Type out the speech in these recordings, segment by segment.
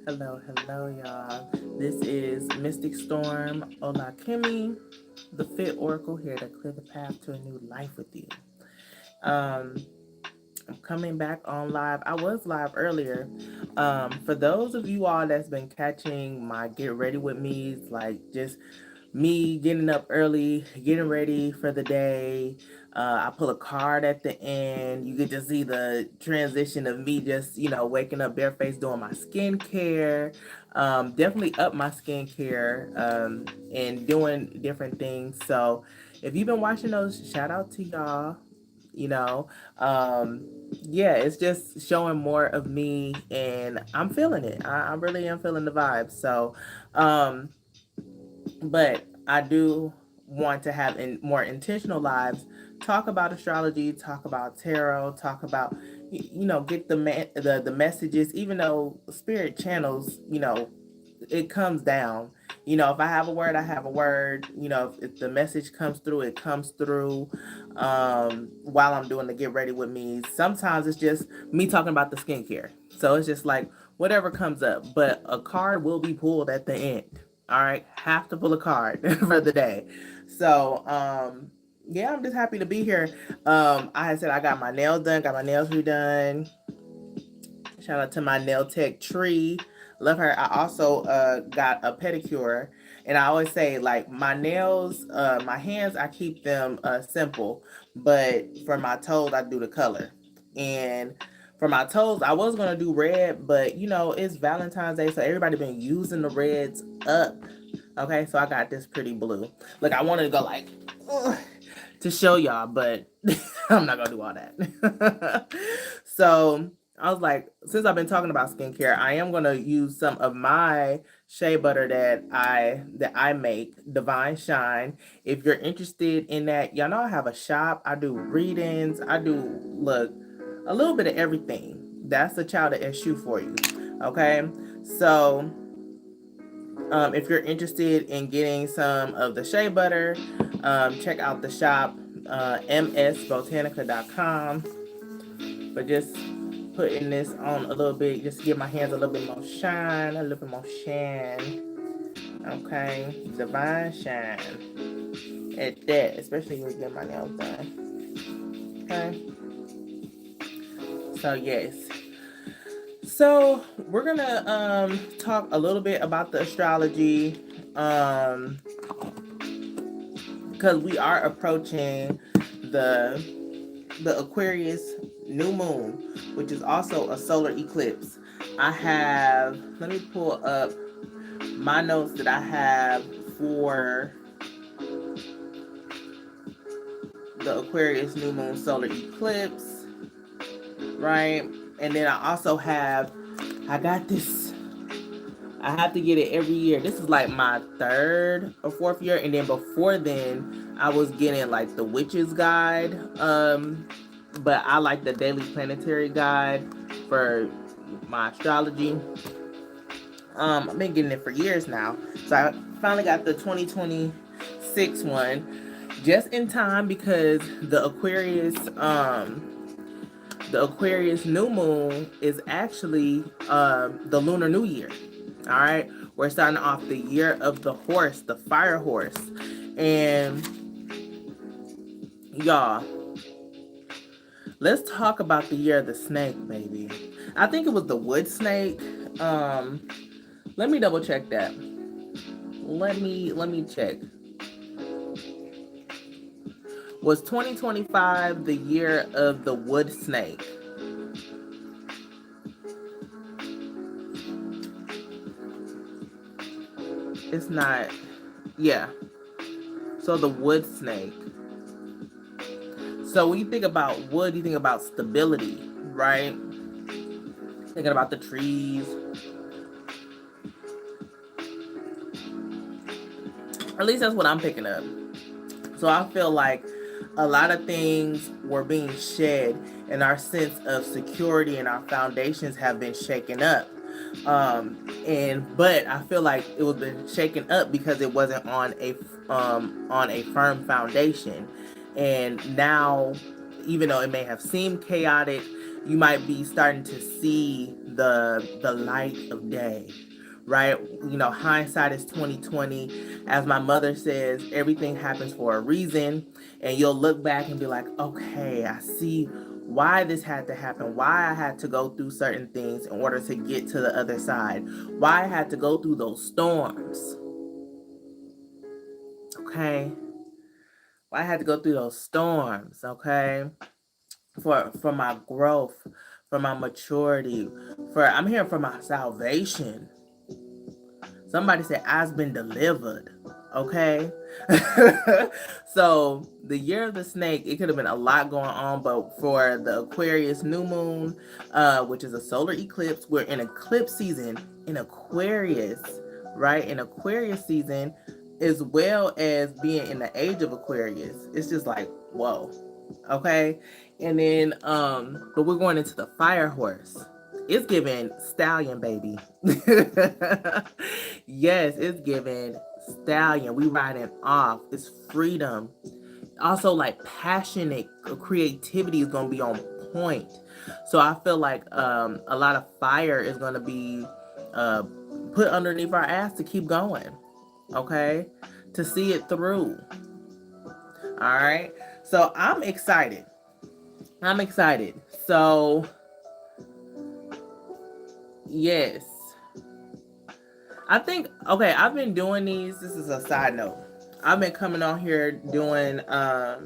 Hello, hello, y'all. This is Mystic Storm Ola Kimmy, the Fit Oracle, here to clear the path to a new life with you. Um, I'm coming back on live. I was live earlier. For those of you all that's been catching my Get Ready With Me, like just me getting up early, getting ready for the day. I pull a card at the end. You get to see the transition of me just, waking up barefaced doing my skincare. Definitely up my skincare and doing different things. So if you've been watching those, shout out to y'all. You know, um, yeah, it's just showing more of me and I'm feeling it. I really am feeling the vibes. Um, but I do want to have more intentional lives. Talk about astrology, talk about tarot, talk about get the messages. Even though spirit channels, it comes down. If I have a word, I have a word. If the message comes through, it comes through. While I'm doing the get ready with me, sometimes it's just me talking about the skincare. So it's just like whatever comes up. But a card will be pulled at the end. All right, have to pull a card for the day. So, yeah, I'm just happy to be here. I had said I got my nails done, got my nails redone. Shout out to my nail tech Tree. Love her. I also got a pedicure. And I always say, like, my nails, my hands, I keep them simple. But for my toes, I do the color. And for my toes, I was going to do red, but, it's Valentine's Day, so everybody been using the reds up. Okay, so I got this pretty blue. Look, I wanted to go, like, to show y'all, but I'm not going to do all that. So I was like, since I've been talking about skincare, I am gonna use some of my shea butter that I make, Divine Shine. If you're interested in that, y'all know I have a shop. I do readings. I do a little bit of everything. That's the child of SU for you. Okay, so if you're interested in getting some of the shea butter, check out the shop, msbotanica.com. But just putting this on a little bit, just to give my hands a little bit more shine, a little bit more shine. Okay, divine shine at that, especially when you get my nails done. Okay, so yes, so we're gonna talk a little bit about the astrology, because we are approaching the Aquarius new moon, which is also a solar eclipse. Let me pull up my notes that I have for the Aquarius new moon solar eclipse, right? And then I got this, I have to get it every year. This is like my third or fourth year. And then before then, I was getting like the Witch's Guide. But I like the Daily Planetary Guide for my astrology. I've been getting it for years now. So I finally got the 2026 one just in time because the Aquarius new moon is actually the lunar new year. All right, we're starting off the year of the horse, the fire horse, and y'all, let's talk about the year of the snake, baby. I think it was the wood snake. Let me double check that. Let me check. Was 2025 the year of the wood snake? It's not. Yeah. So the wood snake. So when you think about wood, you think about stability, right? Thinking about the trees. At least that's what I'm picking up. So I feel like a lot of things were being shed and our sense of security and our foundations have been shaken up. But I feel like it was been shaken up because it wasn't on a firm foundation. And now, even though it may have seemed chaotic, you might be starting to see the light of day, right? You know, hindsight is 2020. As my mother says, everything happens for a reason, and you'll look back and be like, okay, I see why this had to happen, why I had to go through certain things in order to get to the other side, why I had to go through those storms. Okay, why I had to go through those storms, okay? For my growth, for my maturity, I'm here for my salvation. Somebody said I've been delivered. Okay. So the year of the snake, it could have been a lot going on, but for the Aquarius new moon, which is a solar eclipse, we're in eclipse season in Aquarius, right? In Aquarius season, as well as being in the age of Aquarius. It's just like, whoa. Okay. And then but we're going into the fire horse. It's giving stallion, baby. Yes, it's giving stallion. We riding off. It's freedom. Also, like, passionate creativity is gonna be on point. So I feel like a lot of fire is gonna be put underneath our ass to keep going. Okay, to see it through. All right. So I'm excited. So yes. I think, okay, I've been doing these. This is a side note. I've been coming on here doing like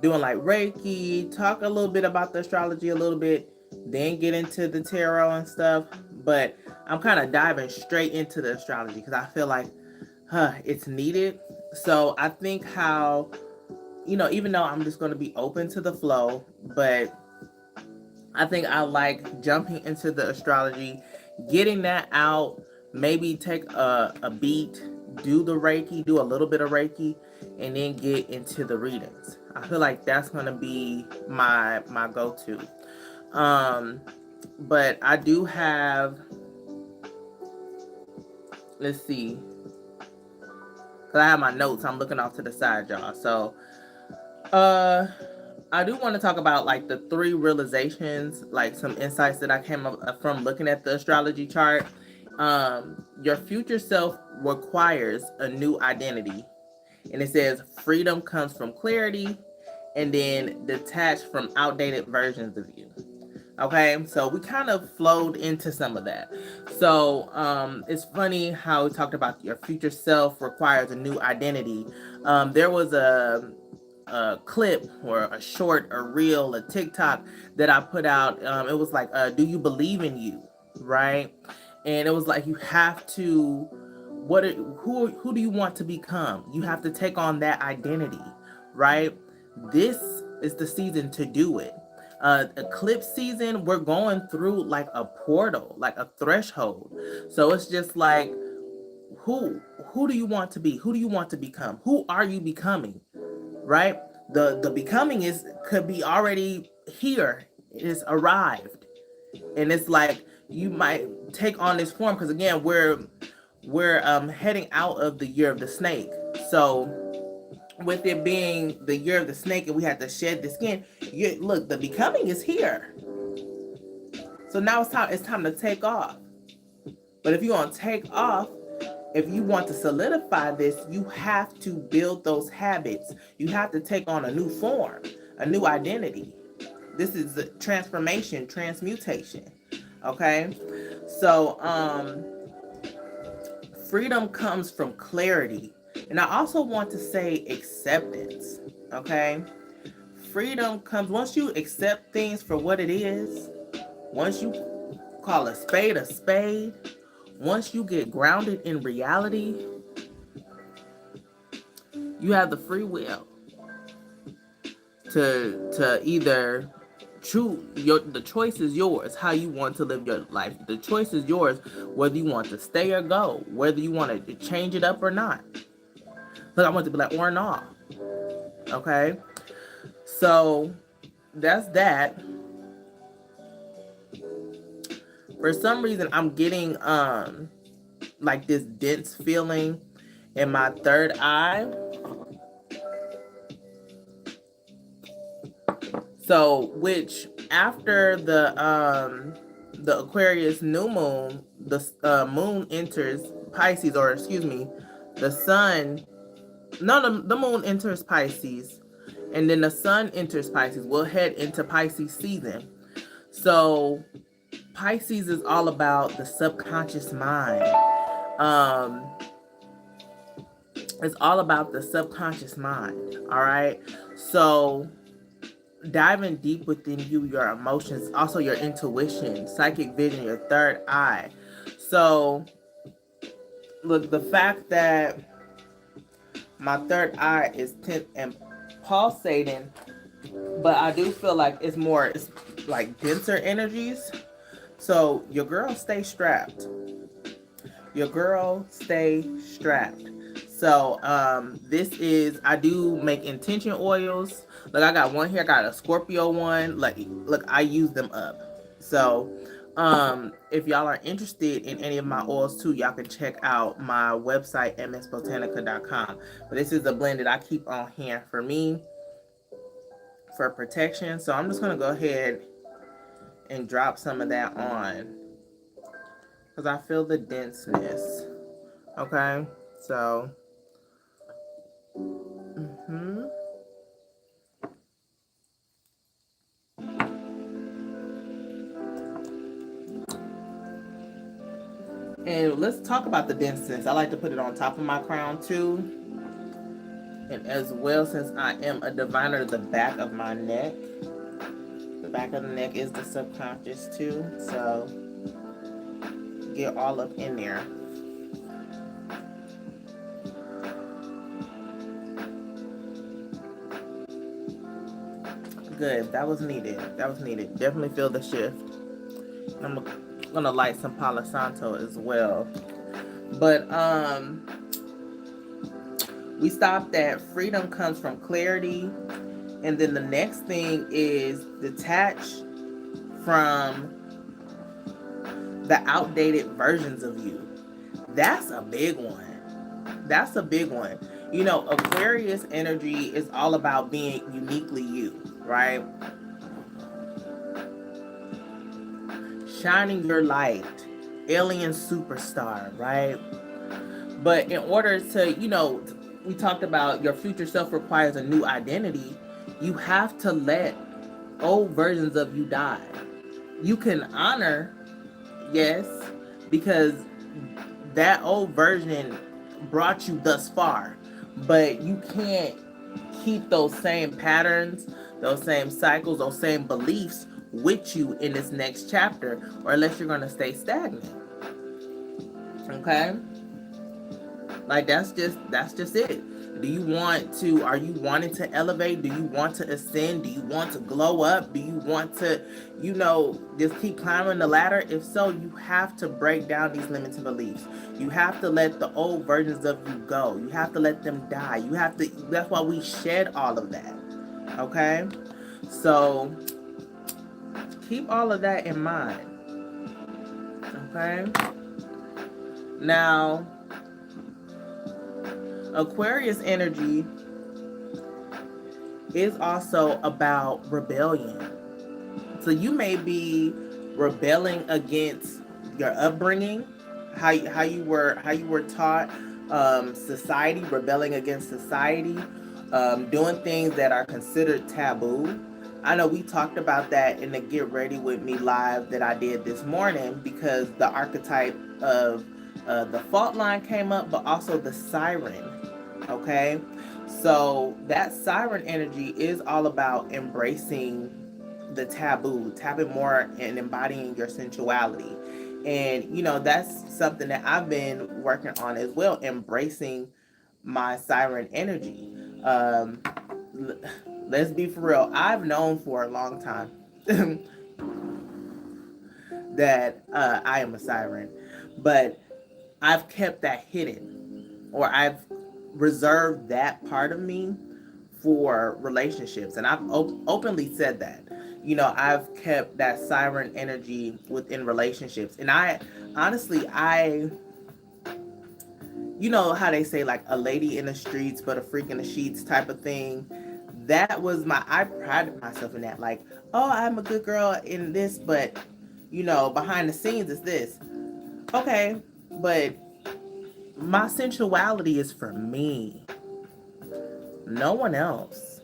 Reiki, talk a little bit about the astrology a little bit, then get into the tarot and stuff. But I'm kind of diving straight into the astrology because I feel like it's needed. So I think how, you know, even though I'm just going to be open to the flow, but I think I like jumping into the astrology, getting that out, maybe take a beat, do the Reiki, do a little bit of Reiki, and then get into the readings. I feel like that's going to be my go-to. But I do have, let's see, because I have my notes. I'm looking off to the side, y'all. So, I do want to talk about like the 3 realizations, like some insights that I came up from looking at the astrology chart. Your future self requires a new identity. And it says freedom comes from clarity and then detached from outdated versions of you. Okay, so we kind of flowed into some of that. So it's funny how we talked about your future self requires a new identity. There was a clip or a short, a reel, a TikTok that I put out. It was like, do you believe in you? Right? And it was like, you have to, who do you want to become? You have to take on that identity, right? This is the season to do it. Eclipse season, we're going through like a portal, like a threshold. So it's just like, who do you want to be? Who do you want to become? Who are you becoming? Right? The becoming could be already here. It's arrived. And it's like you might take on this form because again, we're heading out of the year of the snake. So with it being the year of the snake and we had to shed the skin, look, the becoming is here. So now it's time to take off. But if you want to take off, if you want to solidify this, you have to build those habits. You have to take on a new form, a new identity. This is the transformation, transmutation. Okay? So, freedom comes from clarity. And I also want to say acceptance. Okay? Freedom comes once you accept things for what it is, once you call a spade, once you get grounded in reality, you have the free will to either choose. The choice is yours, how you want to live your life. The choice is yours, whether you want to stay or go, whether you want to change it up or not. But I want to be like, or not. Okay? So that's that. For some reason, I'm getting like this dense feeling in my third eye. So, which after the Aquarius new moon, the moon enters Pisces, or excuse me, the sun. No, the moon enters Pisces, and then the sun enters Pisces. We'll head into Pisces season. So Pisces is all about the subconscious mind. Um, it's all about the subconscious mind. All right. So diving deep within you, your emotions, also your intuition, psychic vision, your third eye. So look, the fact that my third eye is tense and pulsating, but I do feel like it's like denser energies. So your girl stay strapped. Your girl stay strapped. So this is, I do make intention oils. Like I got one here, I got a Scorpio one. Like look, I use them up. So if y'all are interested in any of my oils too, y'all can check out my website msbotanica.com. But this is a blend that I keep on hand for me for protection. So I'm just gonna go ahead and drop some of that on because I feel the denseness. Okay, so and let's talk about the denseness. I like to put it on top of my crown too, and as well, since I am a diviner, the back of my neck. The back of the neck is the subconscious too, so get all up in there. Good. That was needed. That was needed. Definitely feel the shift. I'm gonna light some Palo Santo as well. But we stopped at freedom comes from clarity, and then the next thing is detach from the outdated versions of you. That's a big one. That's a big one. You know, Aquarius energy is all about being uniquely you, right? Shining your light, alien superstar, right? But in order to, you know, we talked about your future self requires a new identity. You have to let old versions of you die. You can honor, yes, because that old version brought you thus far, but you can't keep those same patterns, those same cycles, those same beliefs with you in this next chapter, or unless you're going to stay stagnant. Okay? Like that's just it. Are you wanting to elevate? Do you want to ascend? Do you want to glow up? Do you want to, just keep climbing the ladder? If so, you have to break down these limiting beliefs. You have to let the old versions of you go. You have to let them die. That's why we shed all of that. Okay? So keep all of that in mind. Okay? Now, Aquarius energy is also about rebellion. So you may be rebelling against your upbringing, how you were taught, society, rebelling against society, doing things that are considered taboo. I know we talked about that in the Get Ready With Me live that I did this morning, because the archetype of the fault line came up, but also the siren. Okay, so that siren energy is all about embracing the taboo, tapping more and embodying your sensuality. And that's something that I've been working on as well, embracing my siren energy. Let's be for real, I've known for a long time that I am a siren, but I've kept that hidden, or I've reserved that part of me for relationships, and I've openly said that. I've kept that siren energy within relationships, and I honestly, how they say, like, a lady in the streets but a freak in the sheets type of thing. that was I prided myself in that. Like, oh, I'm a good girl in this, but behind the scenes is this. Okay, but my sensuality is for me, no one else.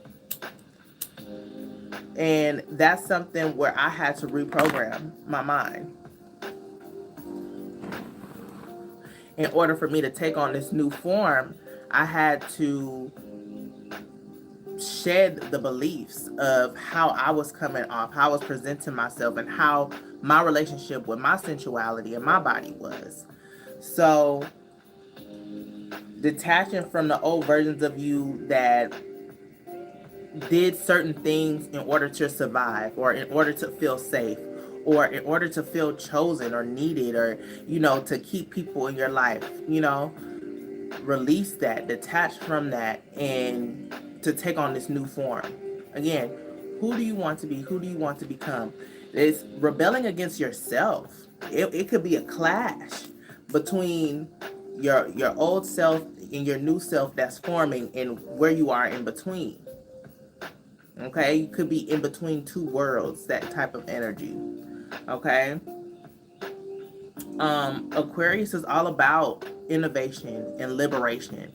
And that's something where I had to reprogram my mind in order for me to take on this new form. I had to shed the beliefs of how I was coming off, how I was presenting myself, and how my relationship with my sensuality and my body was. So, detaching from the old versions of you that did certain things in order to survive, or in order to feel safe, or in order to feel chosen or needed, or to keep people in your life, release that, detach from that, and to take on this new form. Again, who do you want to be? Who do you want to become? It's rebelling against yourself. It could be a clash between your old self and your new self that's forming, and where you are in between. Okay, you could be in between two worlds, that type of energy. Okay. Aquarius is all about innovation and liberation.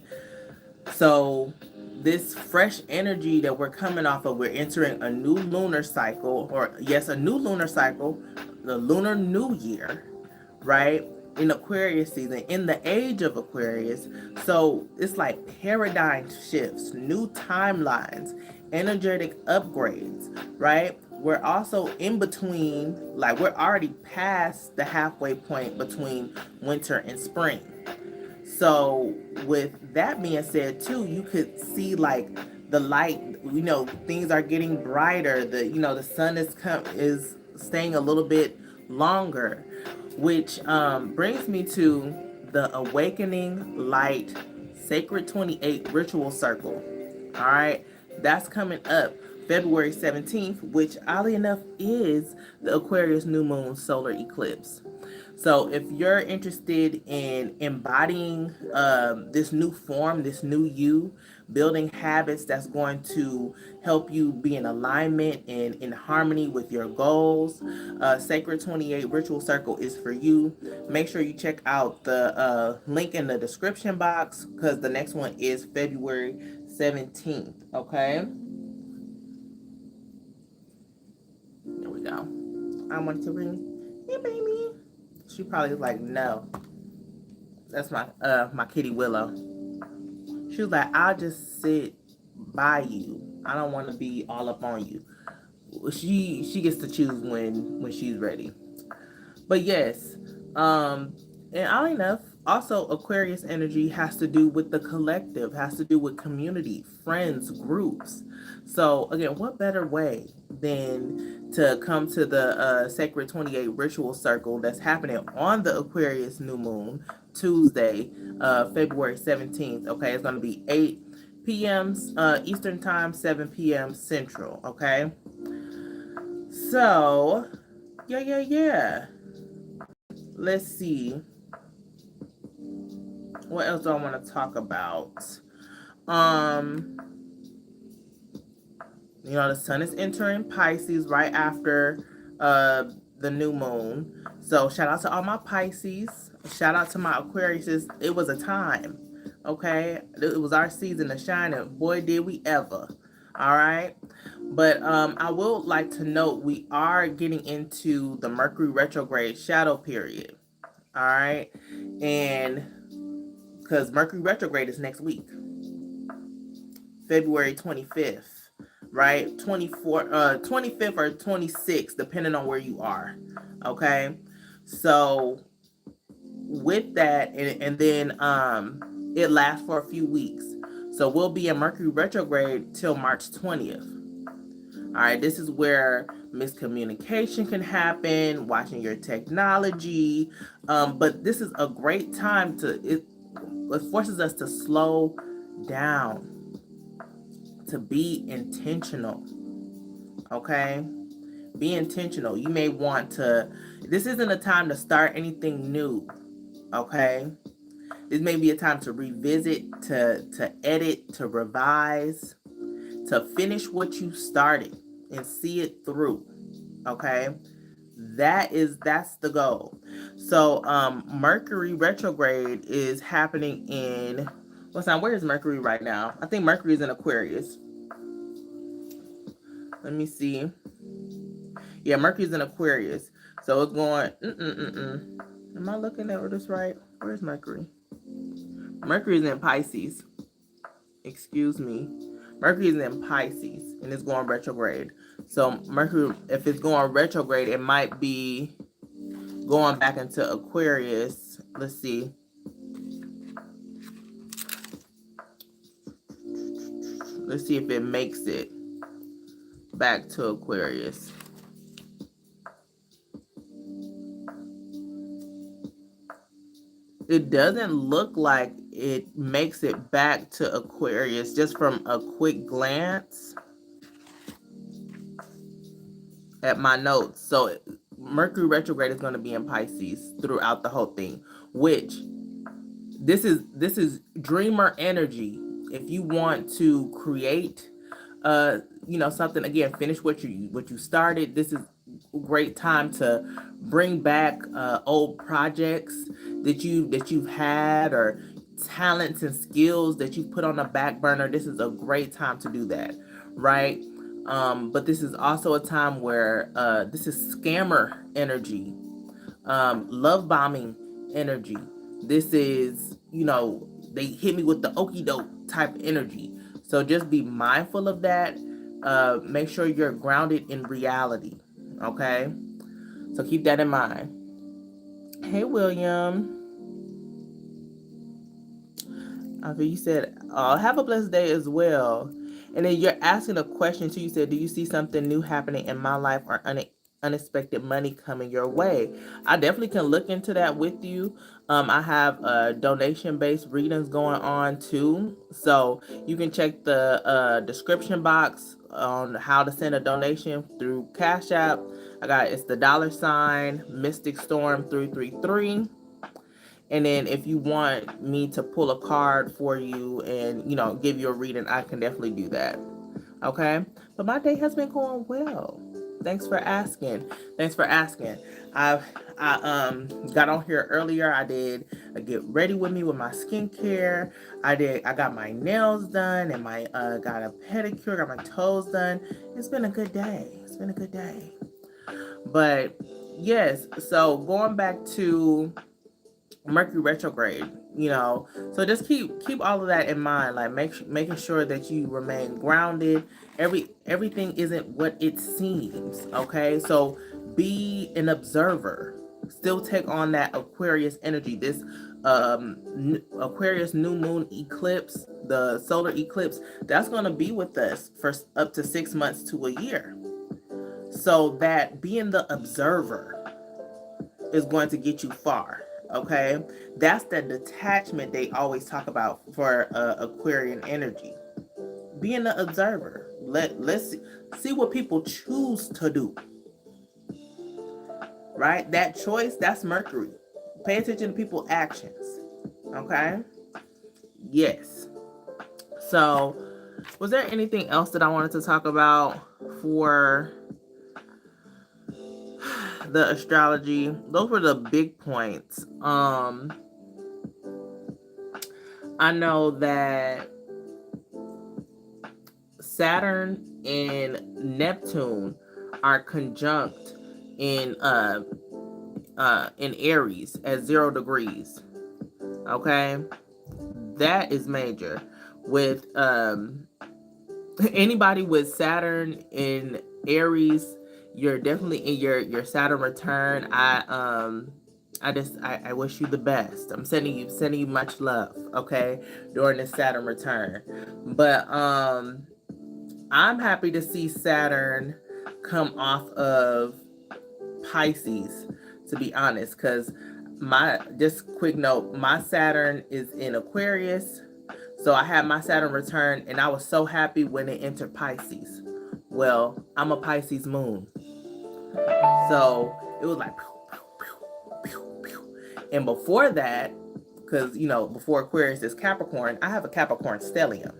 So this fresh energy that we're coming off of, we're entering a new lunar cycle, or yes, a new lunar cycle, the lunar new year, right? In Aquarius season, in the age of Aquarius. So it's like paradigm shifts, new timelines, energetic upgrades, right? We're also in between, like we're already past the halfway point between winter and spring. So with that being said too, you could see like the light, things are getting brighter. The sun is staying a little bit longer, which brings me to the Awakening Light Sacred28 Ritual Circle. All right, that's coming up February 17th, which oddly enough is the Aquarius new moon solar eclipse. So if you're interested in embodying this new form, this new you, building habits that's going to help you be in alignment and in harmony with your goals, Sacred 28 Ritual Circle is for you. Make sure you check out the link in the description box, because the next one is February 17th. Okay. There we go. I want to bring, hey baby. She probably was like, no. That's my kitty Willow. She was like, I'll just sit by you. I don't want to be all up on you. She gets to choose when she's ready. But yes, and oddly enough, also Aquarius energy has to do with the collective, has to do with community, friends, groups. So again, what better way than to come to the Sacred 28 Ritual Circle that's happening on the Aquarius new moon, Tuesday, February 17th. Okay, it's going to be 8 p.m. Eastern Time, 7 p.m. Central. Okay, so yeah. Let's see. What else do I want to talk about? The sun is entering Pisces right after the new moon. So shout out to all my Pisces. Shout out to my Aquariuses. It was a time. Okay? It was our season to shine, and boy did we ever. All right? But I will like to note we are getting into the Mercury retrograde shadow period. All right? And because Mercury retrograde is next week, February 25th, right? 25th or 26th, depending on where you are. Okay? So with that, and then it lasts for a few weeks. So we'll be in Mercury retrograde till March 20th. All right, this is where miscommunication can happen, watching your technology. But this is a great time it forces us to slow down, to be intentional. Okay? Be intentional. You may want to, this isn't a time to start anything new. Okay? This may be a time to revisit, to edit, to revise, to finish what you started and see it through. Okay, that's the goal. So Mercury retrograde is happening in, what's now, where is Mercury right now? I think Mercury is in Aquarius. Let me see. Yeah, Mercury's in Aquarius. So it's going am I looking at this right? Where's Mercury? Mercury's in Pisces. Excuse me. Mercury is in Pisces and it's going retrograde. So Mercury, if it's going retrograde, it might be going back into Aquarius. Let's see. Let's see if it makes it back to Aquarius. It doesn't look like it makes it back to Aquarius just from a quick glance at my notes. So Mercury retrograde is going to be in Pisces throughout the whole thing, which this is dreamer energy. If you want to create something, again, finish what you started, this is a great time to bring back old projects that you've had, or talents and skills that you've put on the back burner. This is a great time to do that, right? But this is also a time where this is scammer energy, love bombing energy. This is, they hit me with the okie doke type energy. So just be mindful of that. Make sure you're grounded in reality. Okay? So keep that in mind. Hey, William. You said, have a blessed day as well. And then you're asking a question too. You said, do you see something new happening in my life, or unexpected money coming your way? I definitely can look into that with you. I have donation-based readings going on too. So you can check the description box on how to send a donation through Cash App. It's the $ Mystic Storm 333. And then if you want me to pull a card for you and, give you a reading, I can definitely do that. Okay? But my day has been going well. Thanks for asking. I got on here earlier. I did a get ready with me with my skincare. I got my nails done, and my got a pedicure, got my toes done. It's been a good day. But yes, so going back to Mercury retrograde, so just keep all of that in mind, like making sure that you remain grounded. Everything isn't what it seems. Okay, so be an observer, still take on that Aquarius energy. This Aquarius new moon eclipse, the solar eclipse, that's going to be with us for up to 6 months to a year. So that being the observer is going to get you far. Okay, that's the detachment they always talk about for Aquarian energy. Being the observer. Let's see what people choose to do. Right? That choice, that's Mercury. Pay attention to people's actions. Okay? Yes. So, was there anything else that I wanted to talk about for the astrology? Those were the big points. I know that Saturn and Neptune are conjunct in Aries at 0 degrees. Okay, that is major. With anybody with Saturn in Aries, you're definitely in your Saturn return. I wish you the best. I'm sending you much love, okay, during this Saturn return. But I'm happy to see Saturn come off of Pisces, to be honest, because just quick note, my Saturn is in Aquarius. So I had my Saturn return, and I was so happy when it entered Pisces. Well, I'm a Pisces moon. So it was like, pew, pew, pew, pew. And before that, because, before Aquarius is Capricorn, I have a Capricorn stellium.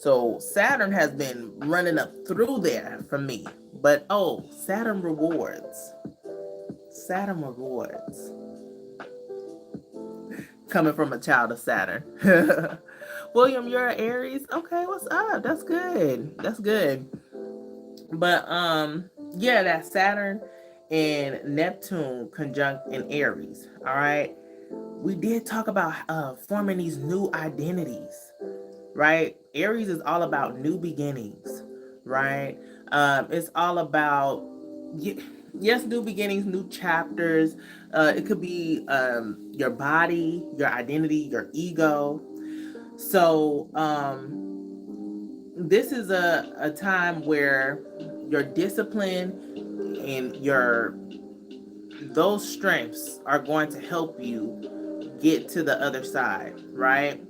So Saturn has been running up through there for me. But oh, Saturn rewards. Saturn rewards. Coming from a child of Saturn. William, you're an Aries? Okay, what's up? That's good. That's good. But yeah, that Saturn and Neptune conjunct in Aries. All right. We did talk about forming these new identities, right? Aries is all about new beginnings, right? It's all about, yes, new beginnings, new chapters. It could be your body, your identity, your ego. So this is a time where your discipline and those strengths are going to help you get to the other side, right?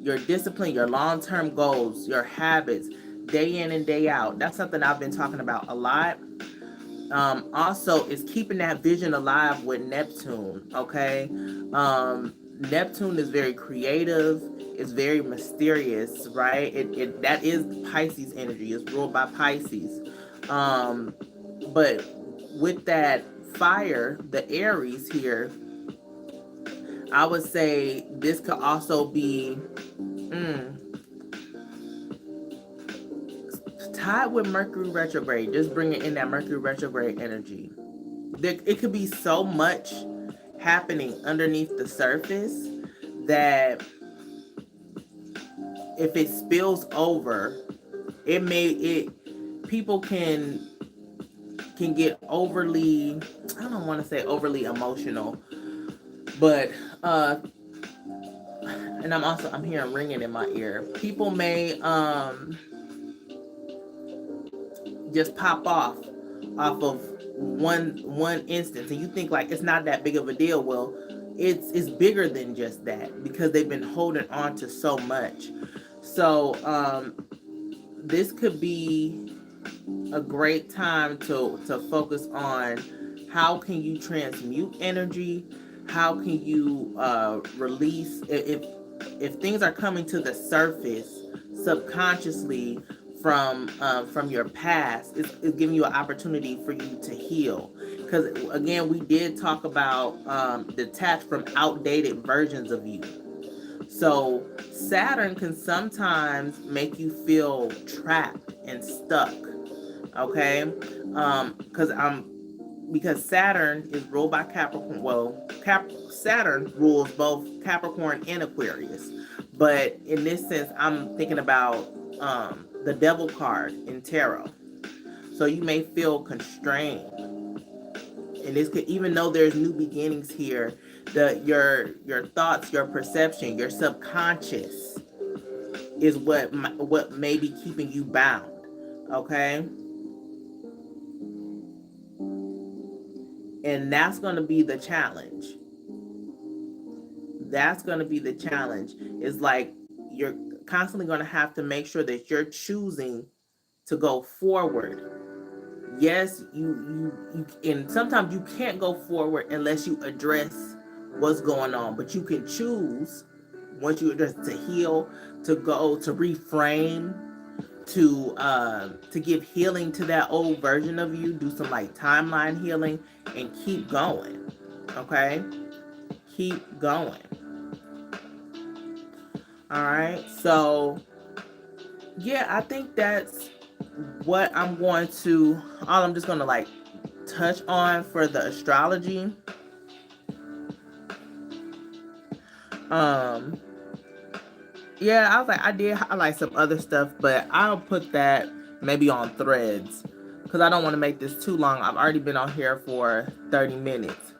Your discipline, your long-term goals, your habits, day in and day out. That's something I've been talking about a lot. Also, is keeping that vision alive with Neptune, okay? Neptune is very creative. It's very mysterious, right? That is Pisces energy. It's ruled by Pisces. But with that fire, the Aries here, I would say this could also be tied with Mercury retrograde. Just bringing in that Mercury retrograde energy. It could be so much happening underneath the surface that if it spills over, people can get overly, I don't want to say overly emotional, but and I'm hearing ringing in my ear. People may just pop off of one instance, and you think like it's not that big of a deal. Well, it's bigger than just that, because they've been holding on to so much. So this could be a great time to focus on how can you transmute energy, how can you release if things are coming to the surface subconsciously from your past. It's giving you an opportunity for you to heal, because again, we did talk about detach from outdated versions of you. So Saturn can sometimes make you feel trapped and stuck, okay? Because Saturn is ruled by Capricorn. Well, Saturn rules both Capricorn and Aquarius. But in this sense, I'm thinking about the Devil card in tarot. So you may feel constrained. And this could, even though there's new beginnings here, your thoughts, your perception, your subconscious is what may be keeping you bound. Okay? And that's going to be the challenge. That's going to be the challenge. It's like you're constantly going to have to make sure that you're choosing to go forward. Yes, you and sometimes you can't go forward unless you address what's going on. But you can choose, once you address, to heal, to go, to reframe, to give healing to that old version of you, do some like timeline healing, and keep going. Okay? Keep going. All right. So yeah, I think that's what I'm just going to like touch on for the astrology. Yeah, I was like, I did highlight some other stuff, but I'll put that maybe on threads, because I don't want to make this too long. I've already been on here for 30 minutes.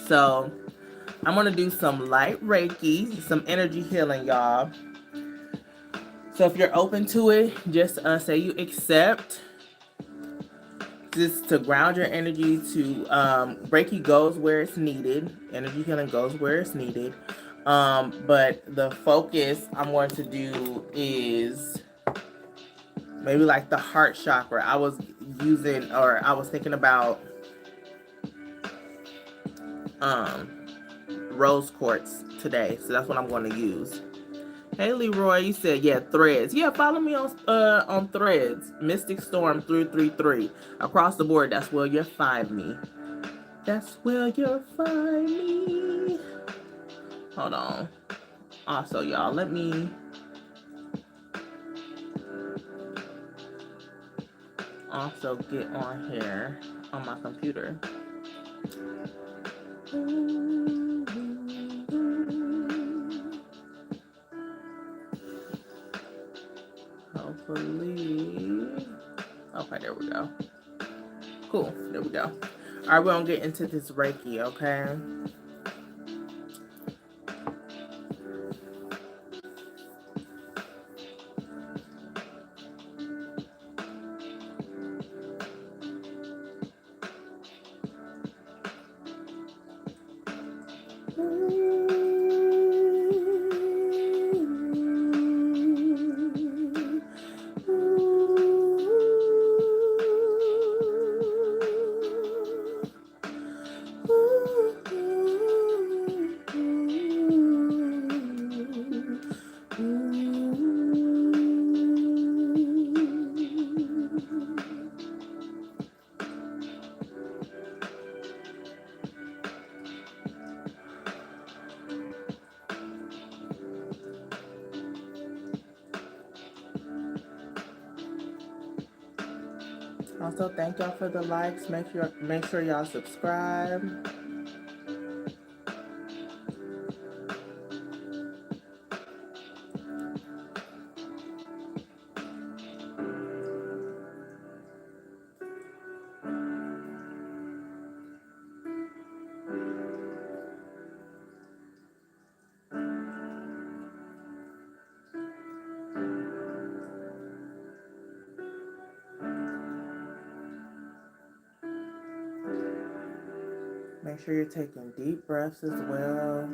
So I'm going to do some light Reiki, some energy healing, y'all. So if you're open to it, just say you accept. Just to ground your energy, to Reiki goes where it's needed. Energy healing goes where it's needed. But the focus I'm going to do is maybe like the heart chakra. I was thinking about rose quartz today, so that's what I'm going to use. Hey Leroy, you said yeah, Threads. Yeah, follow me on Threads. Mystic Storm 333. Across the board, that's where you'll find me. That's where you'll find me. Hold on. Also, y'all, let me also get on here on my computer. Hopefully. Okay, there we go. Cool. There we go. All right, we're going to get into this Reiki, okay? Also, thank y'all for the likes. Make sure y'all subscribe. Make sure you're taking deep breaths as well.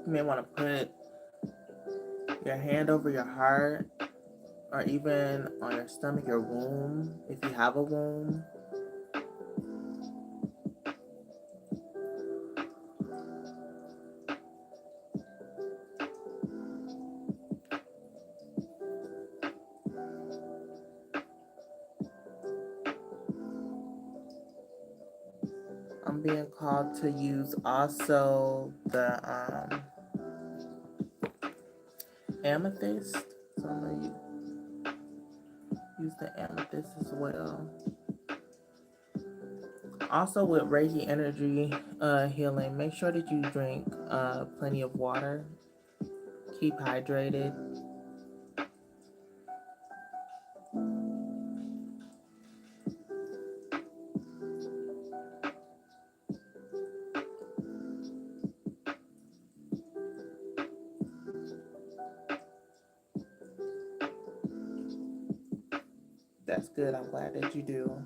You may want to put your hand over your heart or even on your stomach, your womb, if you have a womb. I'm being called to use also the amethyst. So I'm going to use the amethyst as well. Also with Reiki energy healing, make sure that you drink plenty of water. Keep hydrated. That's good. I'm glad that you do.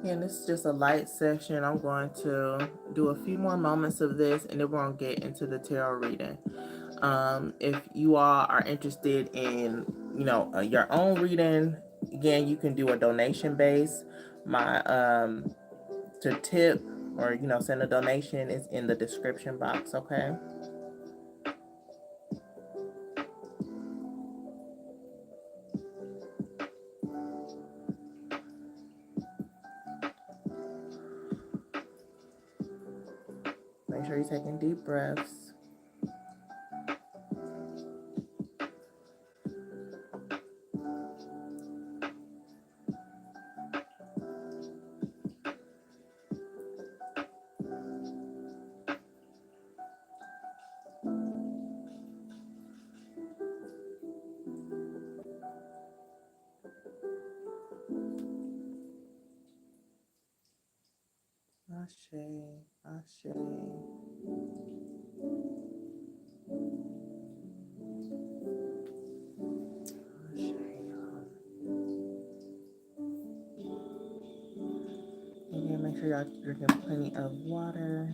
And this is just a light session. I'm going to do a few more moments of this and then we're going to get into the tarot reading. If you all are interested in, your own reading, again, you can do a donation base. My to tip or send a donation is in the description box, okay? Make sure you're taking deep breaths. Ashe. Again, make sure y'all drinking plenty of water.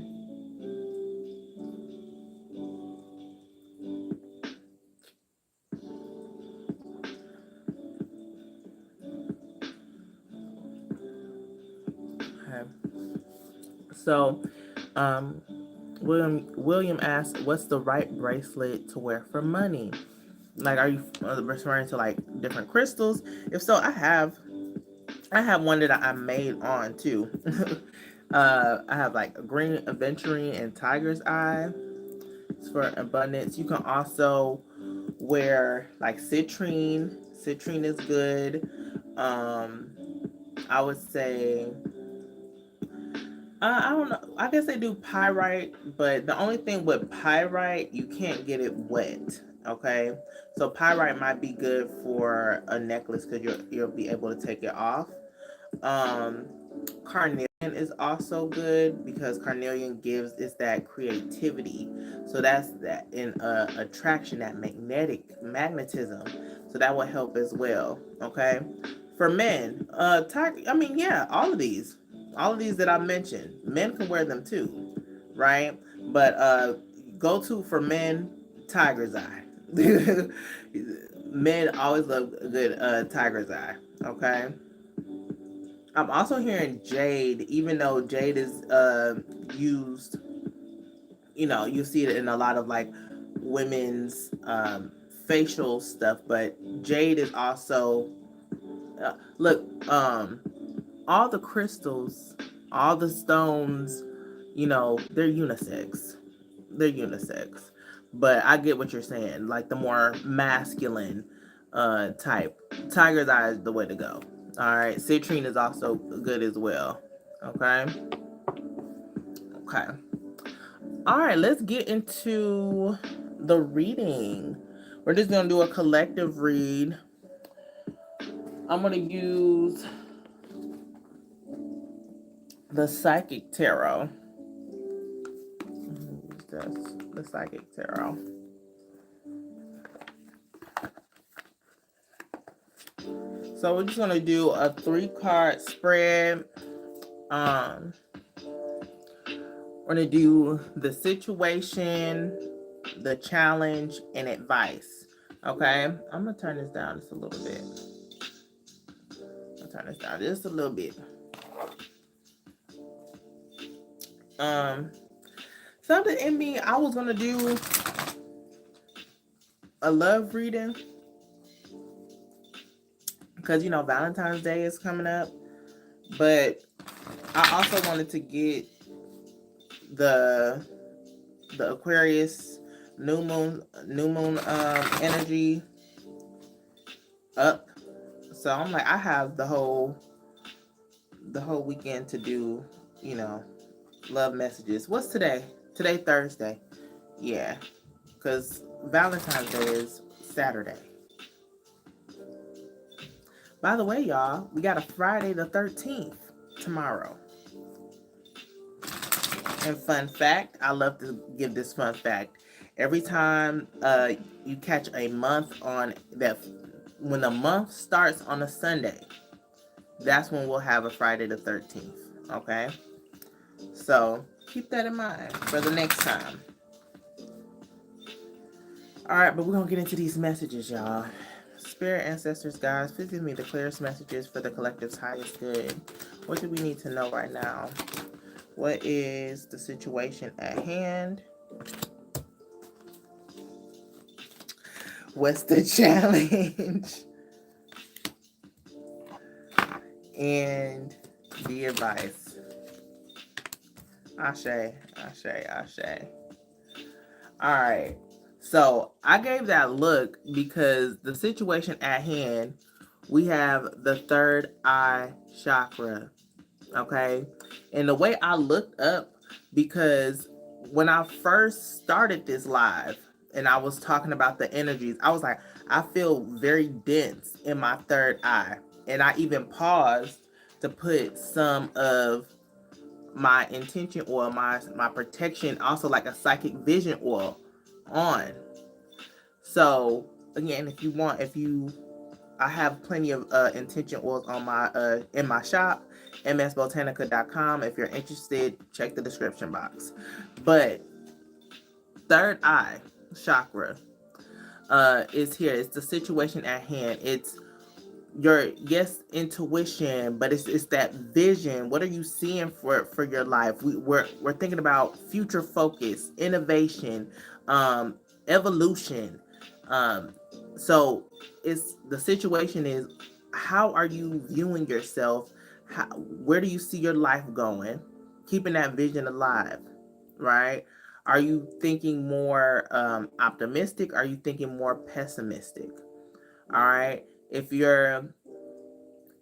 Okay. So, William asked, "What's the right bracelet to wear for money?" Like, are you referring to like different crystals? If so, I have one that I made on too. I have like a green aventurine and tiger's eye. It's for abundance. You can also wear like citrine. Citrine is good. I would say I don't know. I guess they do pyrite, but the only thing with pyrite, you can't get it wet. Okay, so pyrite might be good for a necklace because you'll be able to take it off. Um, Carnelian is also good because carnelian gives it's that creativity. So that's that in attraction, that magnetism. So that will help as well. Okay, for men, I mean, yeah, all of these that I mentioned, men can wear them too, right? But go to for men, tiger's eye. Men always love a good tiger's eye. Okay. I'm also hearing jade, even though jade is used, you see it in a lot of like women's facial stuff, but jade is also look, all the crystals, all the stones, they're unisex. They're unisex. But I get what you're saying. Like the more masculine type, tiger's eye is the way to go. All right, citrine is also good as well. Okay. Okay. All right, let's get into the reading. We're just gonna do a collective read. I'm gonna use the Psychic Tarot. Use this, the Psychic Tarot. So we're just gonna do a 3-card spread. We're gonna do the situation, the challenge, and advice. Okay, I'm gonna turn this down just a little bit. I'll turn this down just a little bit. Something in me, I was gonna do a love reading because Valentine's Day is coming up, but I also wanted to get the Aquarius new moon energy up. So I'm like, I have the whole weekend to do, love messages. What's today? Today Thursday. Yeah, because Valentine's Day is Saturday. By the way, y'all, we got a Friday the 13th tomorrow. And fun fact, I love to give this fun fact. Every time you catch a month on that, when the month starts on a Sunday, that's when we'll have a Friday the 13th. Okay? So keep that in mind for the next time. All right, but we're going to get into these messages, y'all. Spirit, ancestors, guys, please give me the clearest messages for the collective's highest good. What do we need to know right now? What is the situation at hand? What's the challenge? And the advice. Ashe, ashe, ashe. All right. So I gave that look because the situation at hand, we have the third eye chakra. Okay. And the way I looked up, because when I first started this live and I was talking about the energies, I was like, I feel very dense in my third eye. And I even paused to put some of my intention oil, my protection, also like a psychic vision oil on. So again, I have plenty of intention oils on my in my shop, msbotanica.com. If you're interested, check the description box. But third eye chakra is here. It's the situation at hand. It's your intuition, but it's that vision. What are you seeing for your life? We're thinking about future focus, innovation, evolution. um so it's the situation is, how are you viewing yourself? Where do you see your life going? Keeping that vision alive, right? Are you thinking more optimistic? Are you thinking more pessimistic? All right. If you're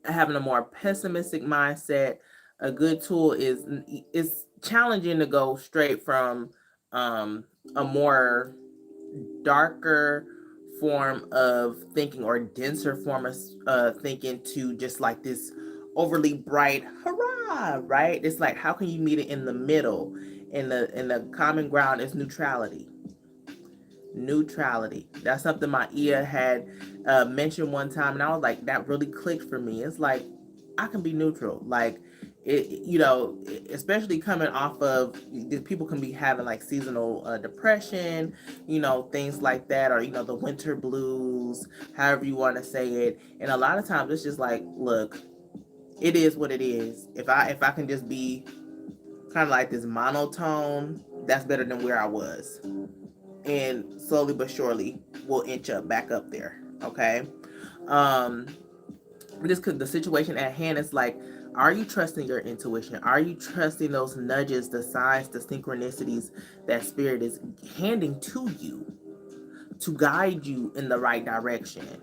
having a more pessimistic mindset, a good tool is, it's challenging to go straight from a more darker form of thinking or denser form of thinking to just like this overly bright hurrah, right? It's like, how can you meet it in the middle? In the common ground is neutrality. Neutrality. That's something my Ia had mentioned one time, and I was like, that really clicked for me. It's like, I can be neutral. Like, it, especially coming off of, people can be having like seasonal depression, things like that, or the winter blues, however you want to say it. And a lot of times it's just like, look, it is what it is. If I can just be kind of like this monotone, that's better than where I was. And slowly but surely we'll inch up back up there. Okay. um this could the situation at hand is like, are you trusting your intuition? Are you trusting those nudges, the signs, the synchronicities that spirit is handing to you to guide you in the right direction?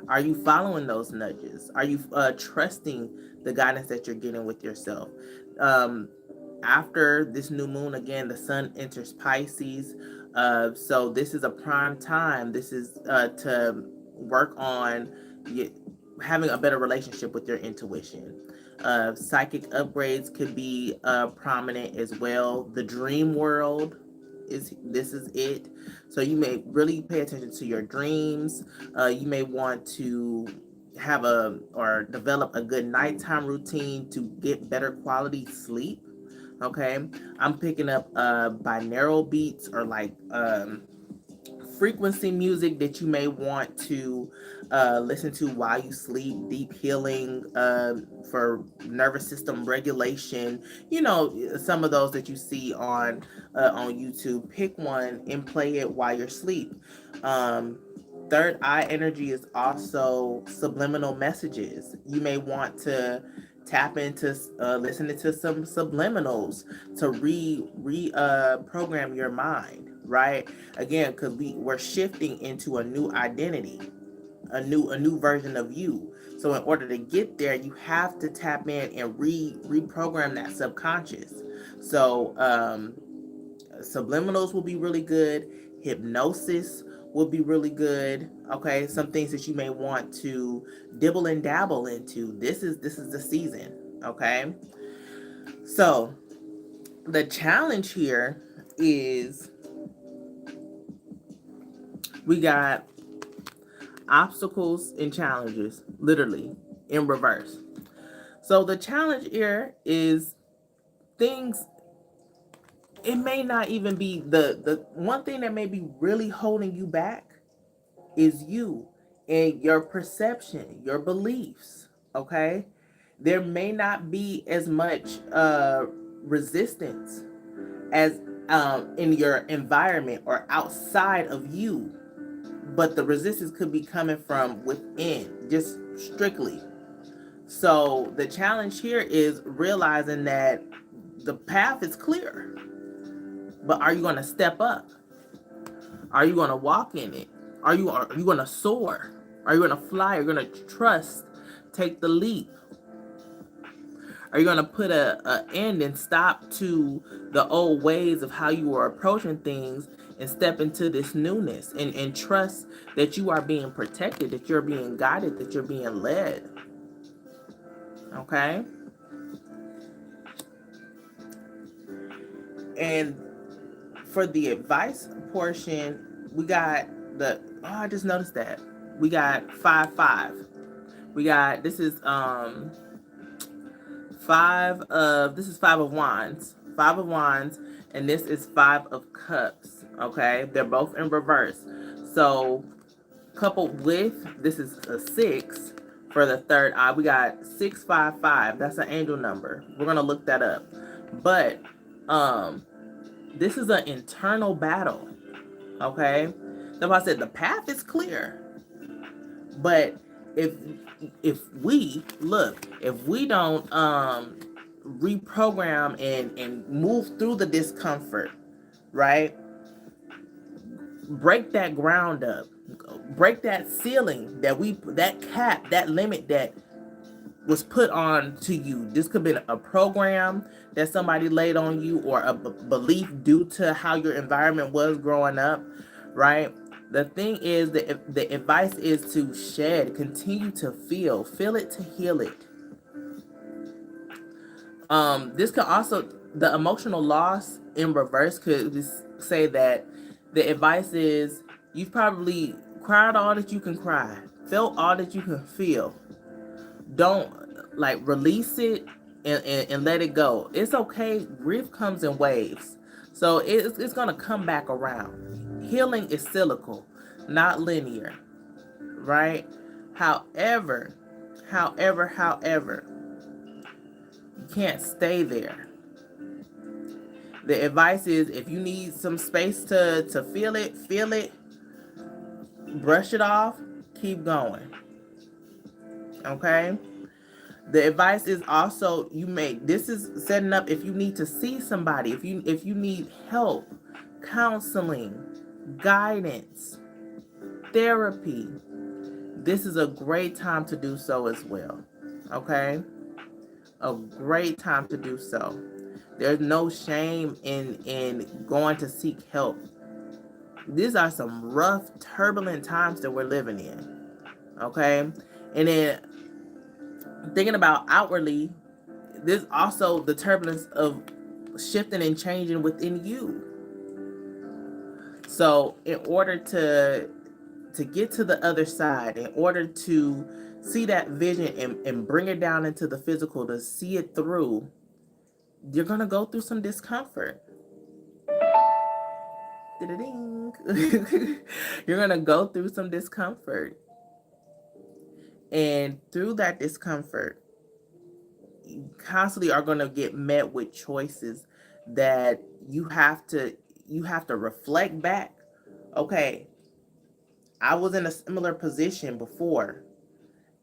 Are you following those nudges? Are you trusting the guidance that you're getting with yourself? um After this new moon, again, the sun enters Pisces. So this is a prime time. This is to work on having a better relationship with your intuition. Psychic upgrades could be prominent as well. The dream world is it. So you may really pay attention to your dreams. You may want to have or develop a good nighttime routine to get better quality sleep. Okay, I'm picking up binaural beats, or like frequency music that you may want to listen to while you sleep. Deep healing for nervous system regulation. Some of those that you see on YouTube. Pick one and play it while you're asleep. Um, Third eye energy is also subliminal messages. You may want to tap into listening to some subliminals to program your mind, right? Again, because we're shifting into a new identity, a new version of you. So in order to get there, you have to tap in and reprogram that subconscious. So subliminals will be really good. Hypnosis will be really good. Okay, some things that you may want to dibble and dabble into. This is the season. Okay, so the challenge here is, we got obstacles and challenges, literally in reverse. So the challenge here is things. It may not even be the one thing that may be really holding you back is you and your perception, your beliefs. Okay, there may not be as much resistance as in your environment or outside of you, but the resistance could be coming from within, just strictly. So the challenge here is realizing that the path is clear, but are you going to step up? Are you going to walk in it? Are you going to soar? Are you going to fly? Are you going to trust? Take the leap? Are you going to put a end and stop to the old ways of how you were approaching things and step into this newness and trust that you are being protected, that you're being guided, that you're being led? Okay? And for the advice portion, we got I just noticed that. We got 5-5. We got, this is 5 of wands. 5 of wands, and this is 5 of cups. Okay? They're both in reverse. So coupled with, this is a 6 for the third eye. We got 655. That's an angel number. We're gonna look that up. But this is an internal battle. Okay? That's why I said the path is clear. But if we don't reprogram and move through the discomfort, right? Break that ground up, break that ceiling, that cap, that limit that was put on to you. This could be a program that somebody laid on you, or a belief due to how your environment was growing up, right? The thing is that the advice is to shed, continue to feel it to heal it. This could also, the emotional loss in reverse could say that the advice is, you've probably cried all that you can cry, felt all that you can feel. Don't release it and let it go. It's okay. Grief comes in waves, so it's gonna come back around. Healing is cyclical, not linear, right? However, you can't stay there. The advice is, if you need some space to feel it, brush it off, keep going. Okay? The advice is also, this is setting up if you need to see somebody, if you need help, counseling, guidance, therapy. This is a great time to do so as well. Okay? A great time to do so. There's no shame in going to seek help. These are some rough, turbulent times that we're living in. Okay? And then thinking about outwardly, there's also the turbulence of shifting and changing within you. So in order to get to the other side, in order to see that vision and bring it down into the physical, to see it through, you're going to go through some discomfort. You're going to go through some discomfort. And through that discomfort, you constantly are going to get met with choices that you have to reflect back. Okay, I was in a similar position before,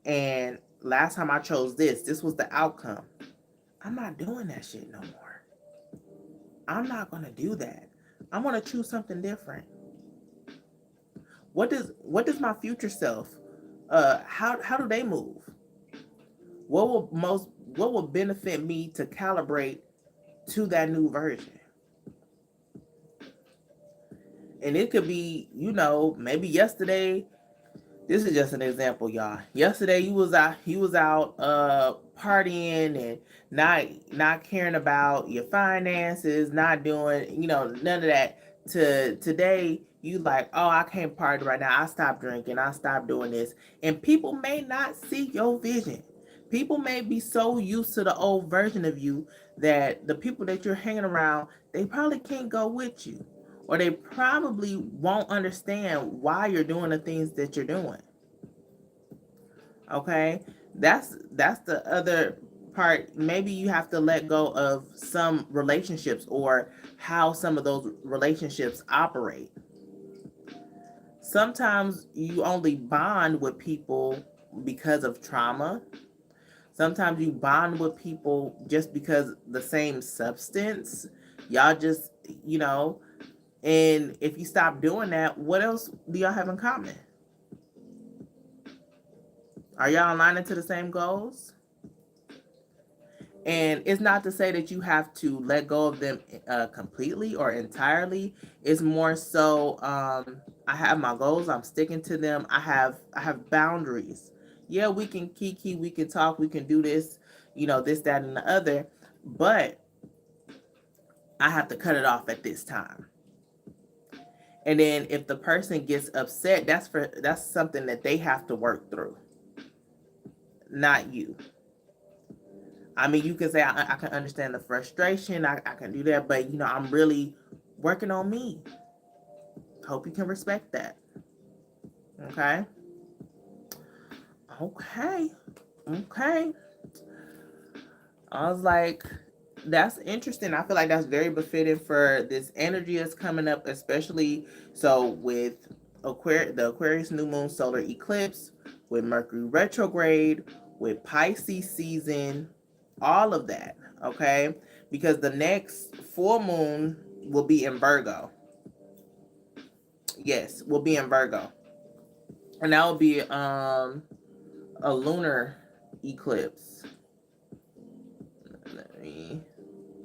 and last time I chose this was the outcome. I'm not doing that shit no more. I'm not going to do that. I'm going to choose something different. What does my future self, how do they move? What will benefit me to calibrate to that new version? And it could be, maybe yesterday. This is just an example, y'all. Yesterday you was out partying and not caring about your finances, not doing, none of that. To today, you like, oh, I can't party right now. I stopped drinking. I stopped doing this. And people may not see your vision. People may be so used to the old version of you that the people that you're hanging around, they probably can't go with you. Or they probably won't understand why you're doing the things that you're doing. Okay? That's the other part. Maybe you have to let go of some relationships, or how some of those relationships operate. Sometimes you only bond with people because of trauma. Sometimes you bond with people just because the same substance. Y'all just, and if you stop doing that, what else do y'all have in common? Are y'all aligning to the same goals? And it's not to say that you have to let go of them completely or entirely. It's more so, I have my goals. I'm sticking to them. I have boundaries. Yeah, we can kiki, we can talk, we can do this, this, that, and the other. But I have to cut it off at this time. And then if the person gets upset, that's something that they have to work through, not you. I mean, you can say, I can understand the frustration. I can do that. But, I'm really working on me. Hope you can respect that. Okay? Okay. I was like, that's interesting. I feel like that's very befitting for this energy that's coming up, especially so with the Aquarius new moon solar eclipse, with Mercury retrograde, with Pisces season, all of that. Okay, because the next full moon will be in Virgo. Yes, will be in Virgo, and that will be a lunar eclipse.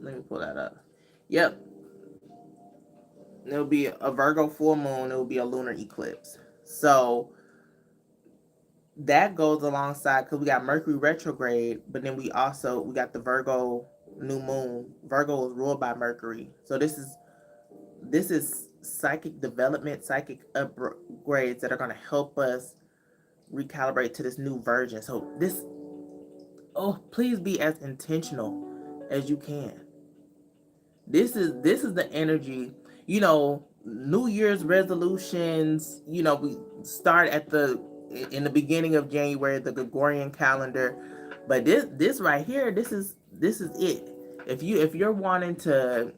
Let me pull that up. Yep. It'll be a Virgo full moon. It will be a lunar eclipse. So that goes alongside, because we got Mercury retrograde, but then we got the Virgo new moon. Virgo is ruled by Mercury. So this is psychic development, psychic upgrades that are going to help us recalibrate to this new version. So please be as intentional as you can. This is the energy, New Year's resolutions, we start in the beginning of January, the Gregorian calendar. But this right here, this is it. If you're wanting to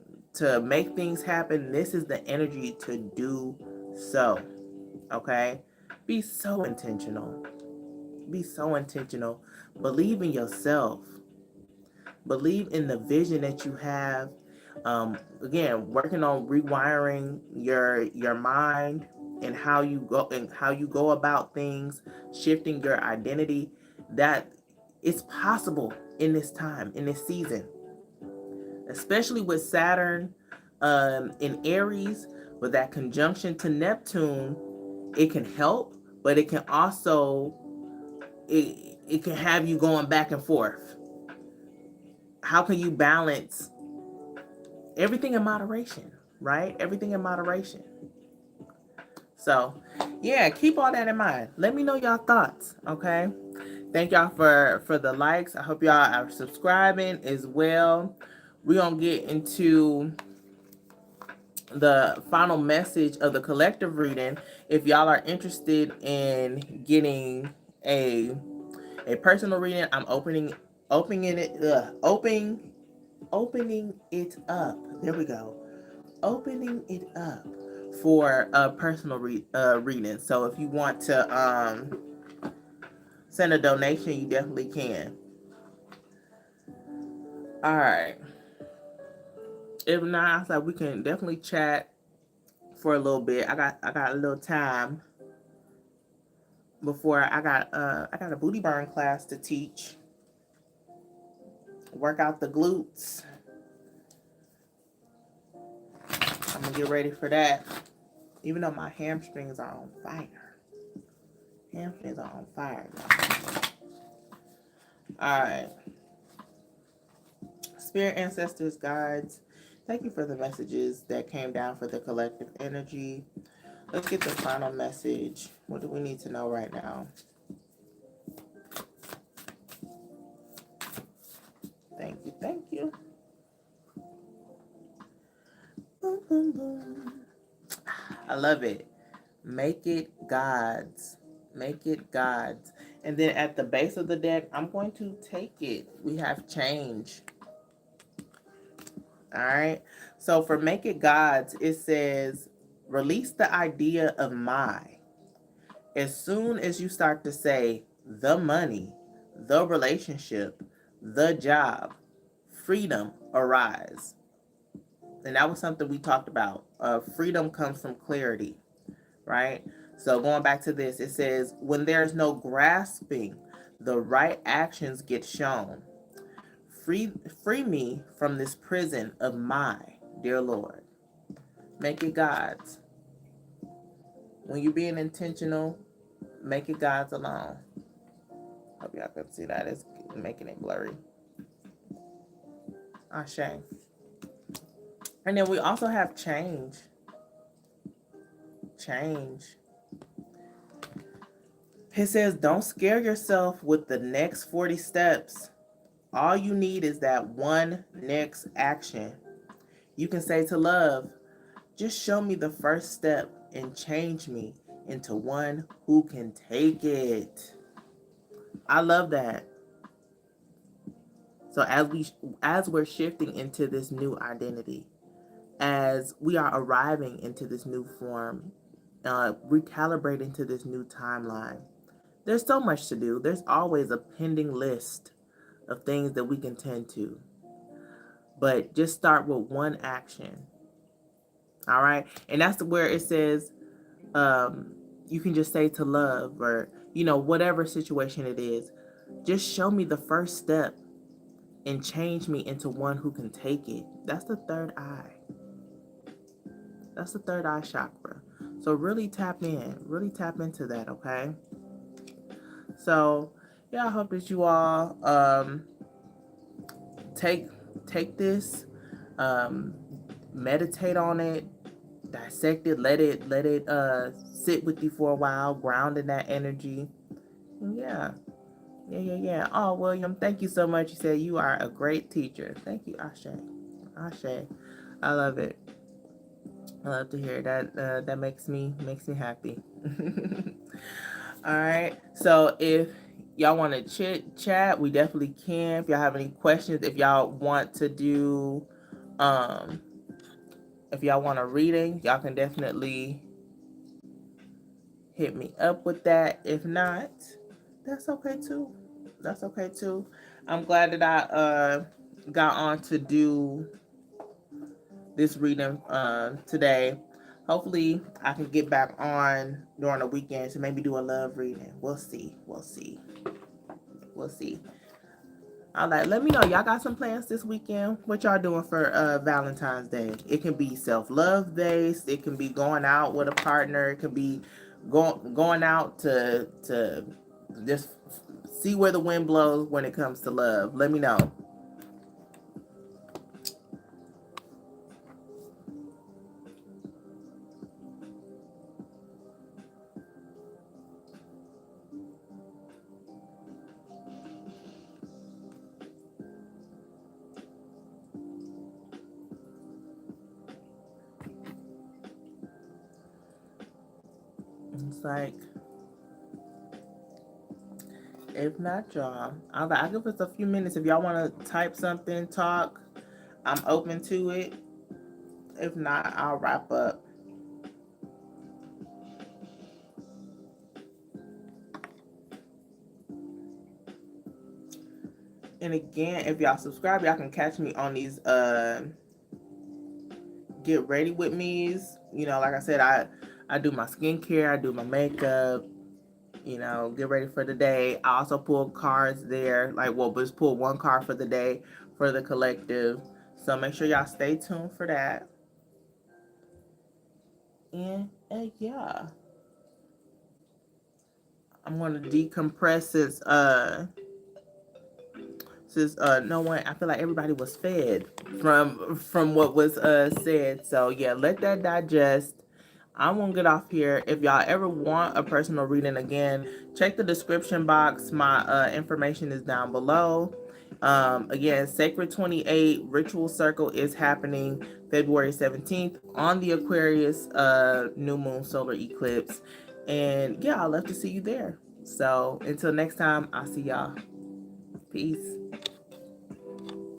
make things happen, this is the energy to do so. Okay? Be so intentional. Be so intentional. Believe in yourself. Believe in the vision that you have. Again, working on rewiring your mind and how you go about things, shifting your identity. That it's possible in this time, in this season, especially with Saturn in Aries, with that conjunction to Neptune. It can help, but it can also it can have you going back and forth. How can you balance everything in moderation, right? Everything in moderation. So, yeah, keep all that in mind. Let me know y'all thoughts, okay? Thank y'all for the likes. I hope y'all are subscribing as well. We're going to get into the final message of the collective reading. If y'all are interested in getting a personal reading, I'm opening it up. There we go. Opening it up for a personal reading. So if you want to send a donation, you definitely can. All right. If not, we can definitely chat for a little bit. I got a little time before I got a booty burn class to teach. Work out the glutes. I'm gonna get ready for that. Even though my hamstrings are on fire. Hamstrings are on fire. Alright. Spirit, ancestors, guides, thank you for the messages that came down for the collective energy. Let's get the final message. What do we need to know right now? Thank you, thank you. Boom, boom, boom. I love it. Make it God's. Make it God's. And then at the base of the deck, I'm going to take it. We have change. All right. So for Make It God's, it says, release the idea of my. As soon as you start to say the money, the relationship, the job, freedom arise. And that was something we talked about. Freedom comes from clarity, right? So going back to this, it says, when there's no grasping, the right actions get shown. Free me from this prison of my, dear Lord. Make it God's. When you're being intentional, make it God's alone. Hope y'all can see that. It's making it blurry. Ashe. And then we also have change. Change. It says, don't scare yourself with the next 40 steps. All you need is that one next action. You can say to love, just show me the first step and change me into one who can take it. I love that. So as we're shifting into this new identity, as we are arriving into this new form, recalibrating to this new timeline, there's so much to do. There's always a pending list of things that we can tend to. But just start with one action. All right. And that's where it says, you can just say to love, or, whatever situation it is, just show me the first step and change me into one who can take it. That's the third eye. That's the third eye chakra. So really tap into that, okay? So yeah, I hope that you all take this, meditate on it, dissect it, let it sit with you for a while, ground in that energy. Yeah. Oh, William, thank you so much. You said you are a great teacher. Thank you, Ashe. I love it. I love to hear that. That makes me happy. All right. So if y'all want to chit chat, we definitely can. If y'all have any questions, if y'all want to do, if y'all want a reading, y'all can definitely hit me up with that. If not, that's okay too. I'm glad that I got on to do this reading today. Hopefully I can get back on during the weekend to maybe do a love reading. We'll see. All right, let me know. Y'all got some plans this weekend? What y'all doing for Valentine's Day? It can be self-love based. It can be going out with a partner. It can be going out to just see where the wind blows when it comes to love. Let me know. It's like, if not, y'all, I'll give us a few minutes. If y'all want to type something, talk, I'm open to it. If not, I'll wrap up. And again, if y'all subscribe, y'all can catch me on these get ready with me's. Like I said, I do my skincare, I do my makeup, get ready for the day. I also pull cards there, just pull one card for the day for the collective. So make sure y'all stay tuned for that. And yeah, I'm gonna decompress since no one, I feel like everybody was fed from what was said. So yeah, let that digest. I'm gonna get off here. If y'all ever want a personal reading again, check the description box. My information is down below. Again, Sacred28 Ritual Circle is happening February 17th on the Aquarius new moon solar eclipse. And yeah, I'd love to see you there. So until next time, I'll see y'all. Peace.